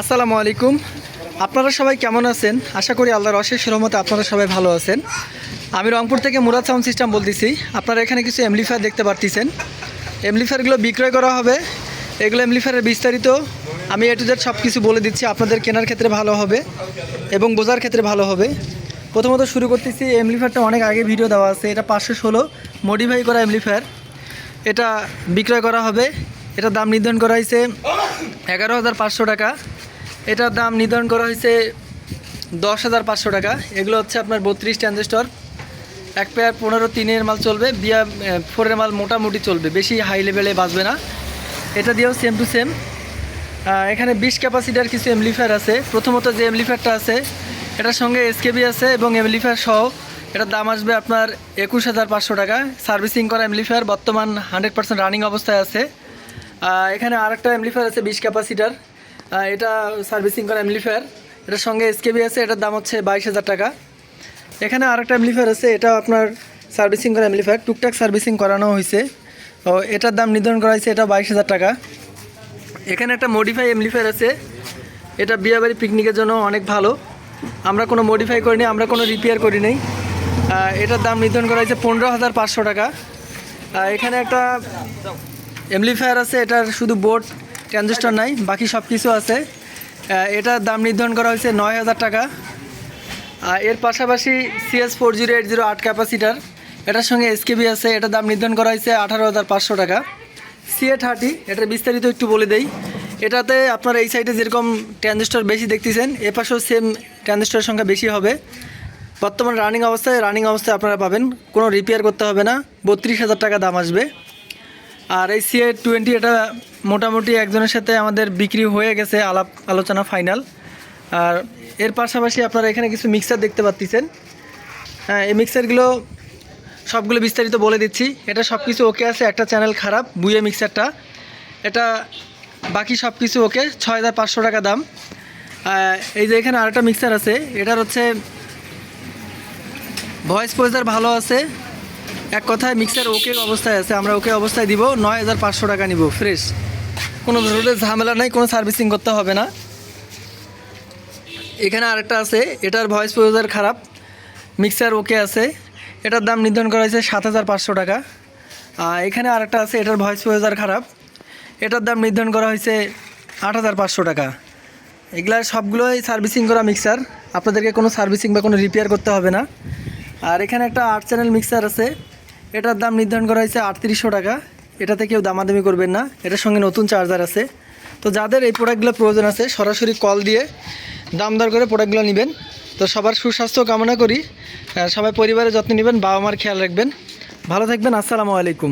আসসালামু আলাইকুম। আপনারা সবাই কেমন আছেন? আশা করি আল্লাহর অশেষ রহমতে আপনারা সবাই ভালো আছেন। আমি রংপুর থেকে মুরাদ সাউন্ড সিস্টেম বলতেছি। আপনারা এখানে কিছু এমপ্লিফায়ার দেখতে পারতেছেন। এমপ্লিফায়ারগুলো বিক্রয় করা হবে। এগুলো এমপ্লিফায়ারের বিস্তারিত আমি A to Z সব কিছু বলে দিচ্ছি। আপনাদের কেনার ক্ষেত্রে ভালো হবে এবং বোঝার ক্ষেত্রে ভালো হবে। প্রথমত শুরু করতেছি। এমপ্লিফায়ারটা অনেক আগে ভিডিও দেওয়া আছে। এটা 516 মডিফাই করা এমপ্লিফায়ার। এটা বিক্রয় করা হবে। এটার দাম নির্ধারণ করা হয়েছে 11,500 টাকা। এটার দাম নির্ধারণ করা হয়েছে 10,500 টাকা। এগুলো হচ্ছে আপনার 32 ট্রানজিস্টর, এক পেয়ার 15-3 মাল চলবে, 4 মাল মোটামুটি চলবে, বেশি হাই লেভেলে বাজবে না। এটা দিয়েও সেম টু সেম। এখানে 20 ক্যাপাসিটার কিছু এমপ্লিফায়ার আছে। প্রথমত যে এমপ্লিফায়ারটা আছে এটার সঙ্গে SKB আছে এবং এমপ্লিফায়ার সহ এটার দাম আসবে আপনার 21,500 টাকা। সার্ভিসিং করা এমপ্লিফায়ার, বর্তমান 100% রানিং অবস্থায় আছে। এখানে আরেকটা এমপ্লিফায়ার আছে 20 ক্যাপাসিটার, এটা সার্ভিসিং করা এমপ্লিফায়ার, এটার সঙ্গে SKB আছে, এটার দাম হচ্ছে 22,000 টাকা। এখানে আরেকটা এমপ্লিফায়ার আছে, এটা আপনার সার্ভিসিং করা এমপ্লিফায়ার, টুকটাক সার্ভিসিং করানো হয়েছে। এটার দাম নির্ধারণ করা হয়েছে, এটা 22,000 টাকা। এখানে একটা মডিফাই এমপ্লিফায়ার আছে, এটা বিয়েবাড়ি পিকনিকের জন্য অনেক ভালো। আমরা কোনো মডিফাই করিনি, আমরা কোনো রিপেয়ার করি নাই। এটার দাম নির্ধারণ করা হয়েছে 15,500 টাকা। এখানে একটা এমপ্লিফায়ার আছে, এটার শুধু বোর্ড ট্রানজিস্টর নাই, বাকি সব কিছু আছে। এটার দাম নির্ধারণ করা হয়েছে 9,000 টাকা। এর পাশাপাশি CS4080 8 ক্যাপাসিটার, এটার সঙ্গে SKB আছে, এটার দাম নির্ধারণ করা হয়েছে 18,500 টাকা। CA30, এটার বিস্তারিত একটু বলে দেই। এটাতে আপনার এই সাইডে যেরকম ট্রানজিস্টর বেশি দেখতেছেন, এ পাশেও সেম ট্রানজিস্টরের সংখ্যা বেশি হবে। বর্তমান রানিং অবস্থায় আপনারা পাবেন, কোনো রিপেয়ার করতে হবে না। 32,000 টাকা দাম আসবে। আর এই CA20, এটা মোটামুটি একজনের সাথে আমাদের বিক্রি হয়ে গেছে, আলাপ আলোচনা ফাইনাল। আর এর পাশাপাশি আপনারা এখানে কিছু মিক্সার দেখতে পাচ্ছেন। হ্যাঁ, এই মিক্সারগুলো সবগুলো বিস্তারিত বলে দিচ্ছি। এটা সব কিছু ওকে আছে, একটা চ্যানেল খারাপ, বুয়ে মিক্সারটা। এটা বাকি সব কিছু ওকে, 6,500 টাকা দাম। এই যে এখানে আরেকটা মিক্সার আছে, এটার হচ্ছে ভয়েস প্রসেসর ভালো আছে, এক কথায় মিক্সার ওকে অবস্থায় আছে। আমরা ওকে অবস্থায় দিব, 9,500 টাকা নিব ফ্রেশ, কোনো ধরনের ঝামেলা নেই, কোনো সার্ভিসিং করতে হবে না। এখানে আরেকটা আছে, এটার ভয়েস প্রসেসর খারাপ, মিক্সার ওকে আছে, এটার দাম নির্ধারণ করা হয়েছে 7,500 টাকা। এখানে আরেকটা আছে, এটার ভয়েস প্রসেসর খারাপ, এটার দাম নির্ধারণ করা হয়েছে 8,500 টাকা। এগুলা সবগুলোই সার্ভিসিং করা মিক্সার, আপনাদেরকে কোনো সার্ভিসিং বা কোনো রিপেয়ার করতে হবে না। আর এখানে একটা 8 চ্যানেল মিক্সার আছে, এটার দাম নির্ধারণ করা হয়েছে 3800 টাকা। এটাতে কেউ দামাদামি করবেন না, এটার সঙ্গে নতুন চার্জার আছে। তো যাদের এই প্রোডাক্টগুলো প্রয়োজন আছে, সরাসরি কল দিয়ে দাম দর করে প্রোডাক্টগুলো নেবেন। তো সবার সুস্বাস্থ্য কামনা করি, সবাই পরিবারের যত্ন নেবেন, বাবা মার খেয়াল রাখবেন, ভালো থাকবেন। আসসালামু আলাইকুম।